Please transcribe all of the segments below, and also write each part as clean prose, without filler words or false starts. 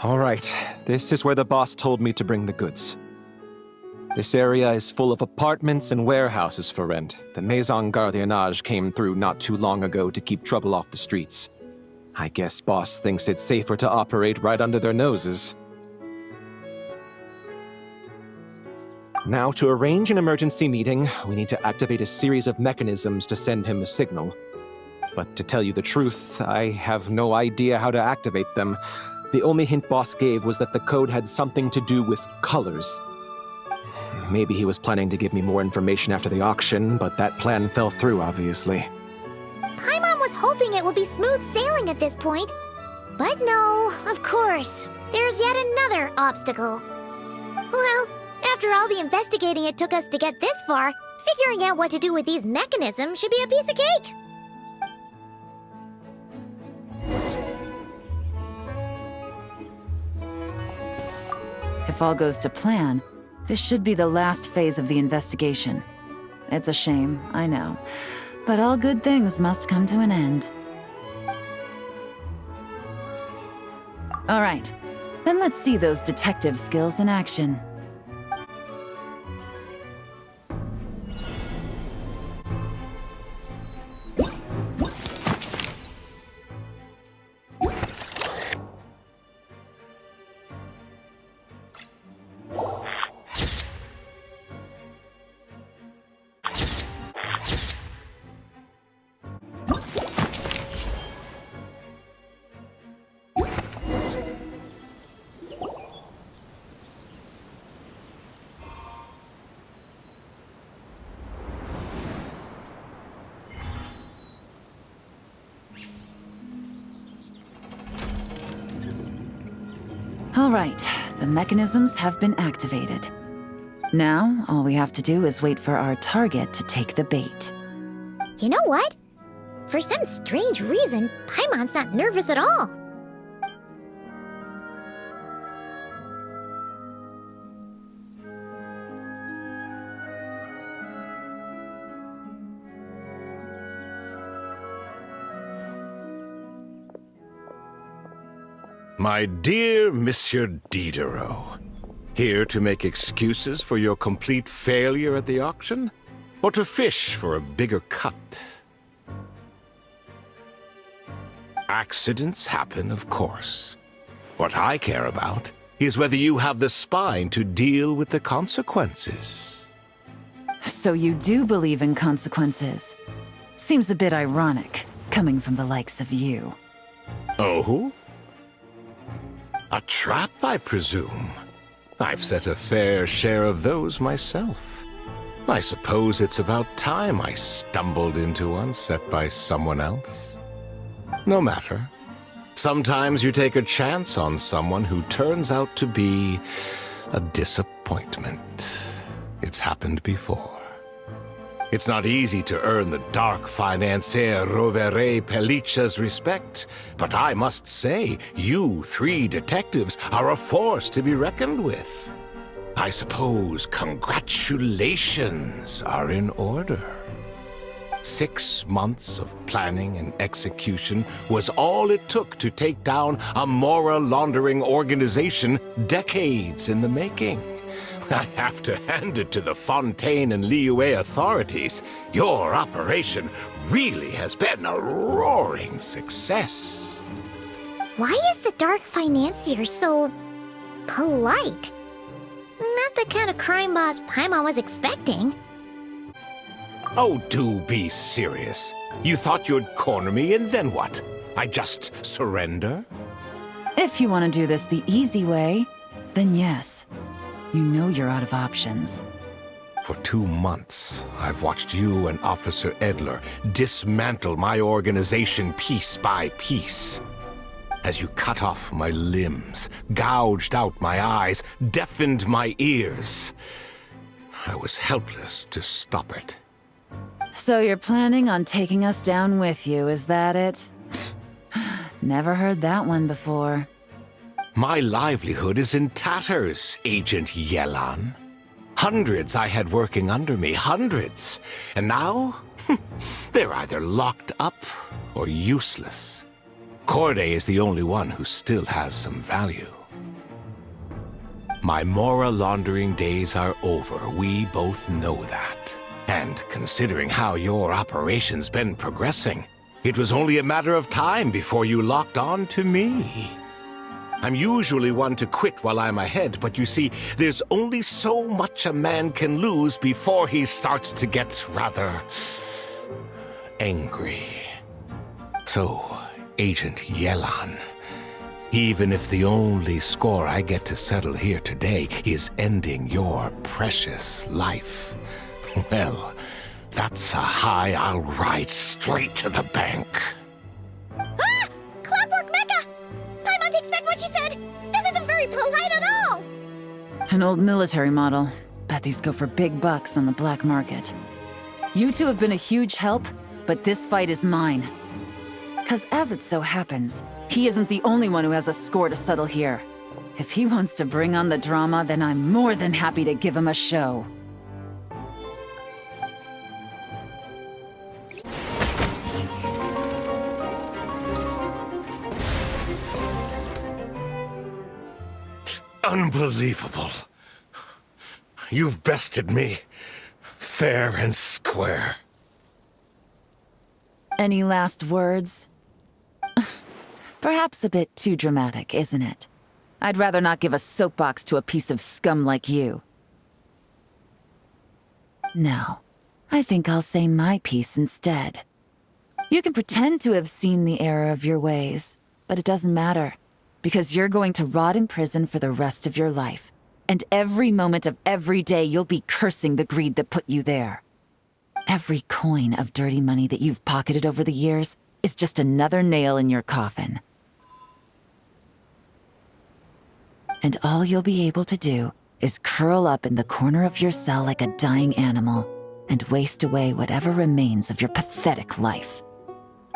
All right, this is where the boss told me to bring the goods. This area is full of apartments and warehouses for rent. The Maison Gardiennage came through not too long ago to keep trouble off the streets. I guess boss thinks it's safer to operate right under their noses. Now, to arrange an emergency meeting, we need to activate a series of mechanisms to send him a signal. But to tell you the truth, I have no idea how to activate them. The only hint boss gave was that the code had something to do with colors. Maybe he was planning to give me more information after the auction, but that plan fell through, obviously. Paimon was hoping it would be smooth sailing at this point. But no, of course. There's yet another obstacle. Well, after all the investigating it took us to get this far, figuring out what to do with these mechanisms should be a piece of cake. If all goes to plan, this should be the last phase of the investigation. It's a shame, I know, but all good things must come to an end. All right, then let's see those detective skills in action. All right, the mechanisms have been activated. Now, all we have to do is wait for our target to take the bait. You know what? For some strange reason, Paimon's not nervous at all. My dear Monsieur Diderot, here to make excuses for your complete failure at the auction? Or to fish for a bigger cut? Accidents happen, of course. What I care about is whether you have the spine to deal with the consequences. So you do believe in consequences. Seems a bit ironic, coming from the likes of you. Oh? A trap, I presume. I've set a fair share of those myself. I suppose it's about time I stumbled into one set by someone else. No matter. Sometimes you take a chance on someone who turns out to be a disappointment. It's happened before. It's not easy to earn the dark financier Rovere Pelliccia's respect, but I must say, you three detectives are a force to be reckoned with. I suppose congratulations are in order. 6 months of planning and execution was all it took to take down a moral laundering organization decades in the making. I have to hand it to the Fontaine and Liyue authorities. Your operation really has been a roaring success. Why is the Dark Financier so polite? Not the kind of crime boss Paimon was expecting. Oh, do be serious. You thought you'd corner me, and then what? I just surrender? If you want to do this the easy way, then yes. You know you're out of options. For 2 months, I've watched you and Officer Edler dismantle my organization piece by piece. As you cut off my limbs, gouged out my eyes, deafened my ears, I was helpless to stop it. So you're planning on taking us down with you, is that it? Never heard that one before. My livelihood is in tatters, Agent Yelan. Hundreds I had working under me, hundreds. And now, they're either locked up or useless. Corday is the only one who still has some value. My Mora laundering days are over. We both know that. And considering how your operation's been progressing, it was only a matter of time before you locked on to me. I'm usually one to quit while I'm ahead, but you see, there's only so much a man can lose before he starts to get rather angry. So, Agent Yelan, even if the only score I get to settle here today is ending your precious life, well, that's a high I'll ride straight to the bank. Ah! Clockwork Mecha! Paimon takes back what she said! This isn't very polite at all! An old military model. Bet these go for big bucks on the black market. You two have been a huge help, but this fight is mine. 'Cause as it so happens, he isn't the only one who has a score to settle here. If he wants to bring on the drama, then I'm more than happy to give him a show. Unbelievable. You've bested me, fair and square. Any last words? Perhaps a bit too dramatic, isn't it? I'd rather not give a soapbox to a piece of scum like you. No, I think I'll say my piece instead. You can pretend to have seen the error of your ways, but it doesn't matter, because you're going to rot in prison for the rest of your life. And every moment of every day you'll be cursing the greed that put you there. Every coin of dirty money that you've pocketed over the years is just another nail in your coffin. And all you'll be able to do is curl up in the corner of your cell like a dying animal and waste away whatever remains of your pathetic life.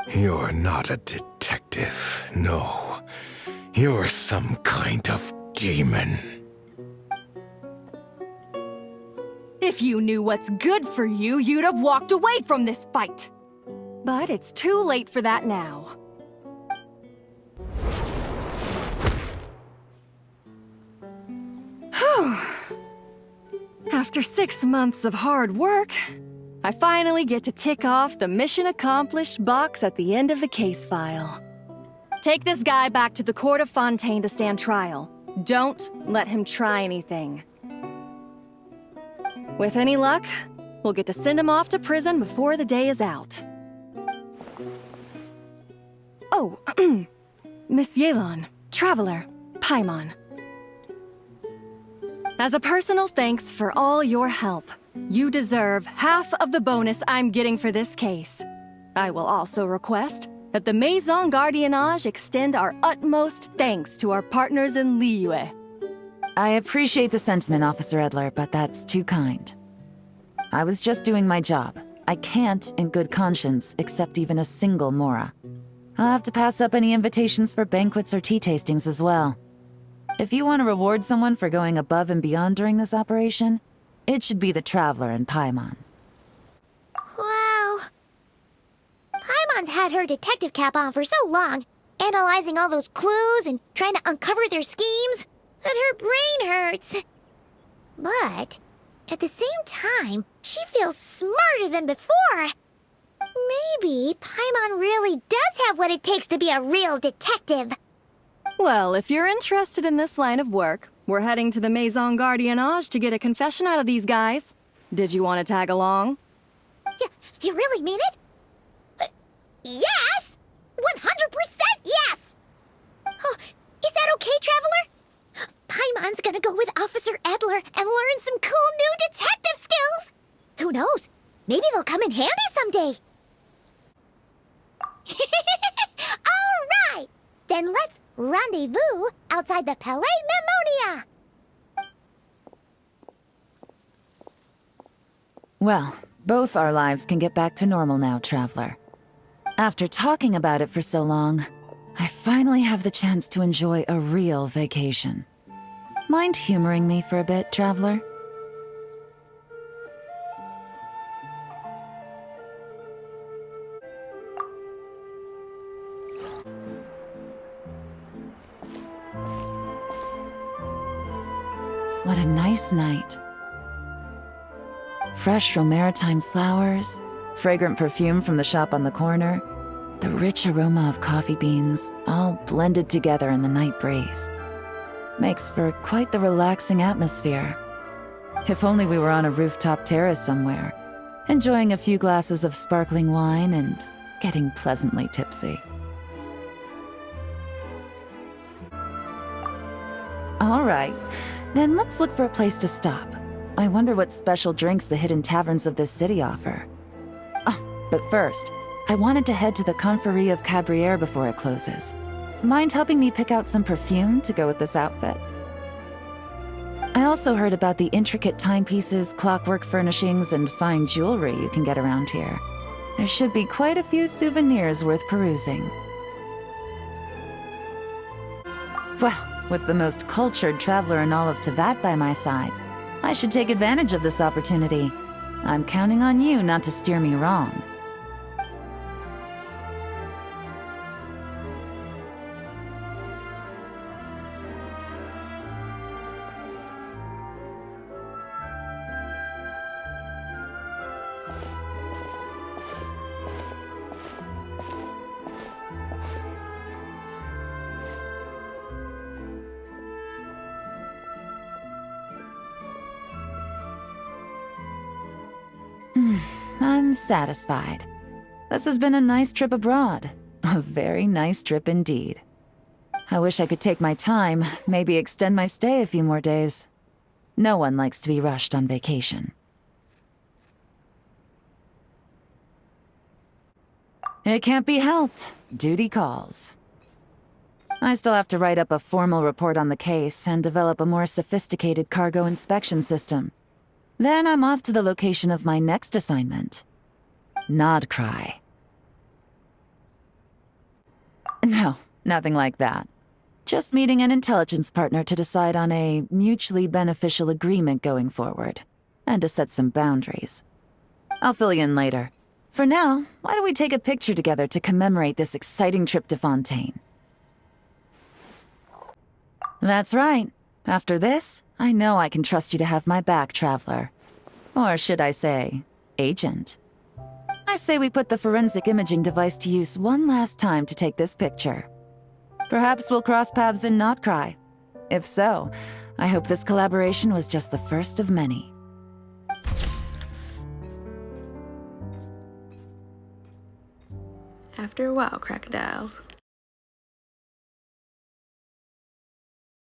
You're not a detective, no. You're some kind of demon. If you knew what's good for you, you'd have walked away from this fight. But it's too late for that now. Whew. After 6 months of hard work, I finally get to tick off the mission accomplished box at the end of the case file. Take this guy back to the court of Fontaine to stand trial. Don't let him try anything. With any luck, we'll get to send him off to prison before the day is out. Oh, Miss Yelan, Traveler, Paimon. As a personal thanks for all your help, you deserve half of the bonus I'm getting for this case. I will also request that the Maison Gardiennage extend our utmost thanks to our partners in Liyue. I appreciate the sentiment, Officer Edler, but that's too kind. I was just doing my job. I can't, in good conscience, accept even a single Mora. I'll have to pass up any invitations for banquets or tea tastings as well. If you want to reward someone for going above and beyond during this operation, it should be the Traveler and Paimon. Wow. Paimon's had her detective cap on for so long, analyzing all those clues and trying to uncover their schemes, that her brain hurts. But at the same time, she feels smarter than before. Maybe Paimon really does have what it takes to be a real detective. Well, if you're interested in this line of work, we're heading to the Maison Gardiennage to get a confession out of these guys. Did you want to tag along? You really mean it? Yes! 100% yes! Oh, is that okay, Traveler? Paimon's gonna go with Officer Edler and learn some cool new detective skills! Who knows? Maybe they'll come in handy someday. All right! Then let's rendezvous outside the Palais Memonia! Well, both our lives can get back to normal now, Traveler. After talking about it for so long, I finally have the chance to enjoy a real vacation. Mind humoring me for a bit, Traveler? What a nice night. Fresh from maritime flowers, fragrant perfume from the shop on the corner, the rich aroma of coffee beans, all blended together in the night breeze. Makes for quite the relaxing atmosphere. If only we were on a rooftop terrace somewhere, enjoying a few glasses of sparkling wine and getting pleasantly tipsy. All right, then let's look for a place to stop. I wonder what special drinks the hidden taverns of this city offer. Oh, but first, I wanted to head to the Confrérie of Cabrières before it closes. Mind helping me pick out some perfume to go with this outfit? I also heard about the intricate timepieces, clockwork furnishings, and fine jewelry you can get around here. There should be quite a few souvenirs worth perusing. Well, with the most cultured traveler in all of Tevat by my side, I should take advantage of this opportunity. I'm counting on you not to steer me wrong. I'm satisfied. This has been a nice trip abroad. A very nice trip indeed. I wish I could take my time, maybe extend my stay a few more days. No one likes to be rushed on vacation. It can't be helped. Duty calls. I still have to write up a formal report on the case and develop a more sophisticated cargo inspection system. Then I'm off to the location of my next assignment. Nodcry. No, nothing like that. Just meeting an intelligence partner to decide on a mutually beneficial agreement going forward, and to set some boundaries. I'll fill you in later. For now, why don't we take a picture together to commemorate this exciting trip to Fontaine? That's right. After this, I know I can trust you to have my back, Traveler. Or should I say, Agent. I say we put the forensic imaging device to use one last time to take this picture. Perhaps we'll cross paths in Notcry. If so, I hope this collaboration was just the first of many. After a while, crocodiles.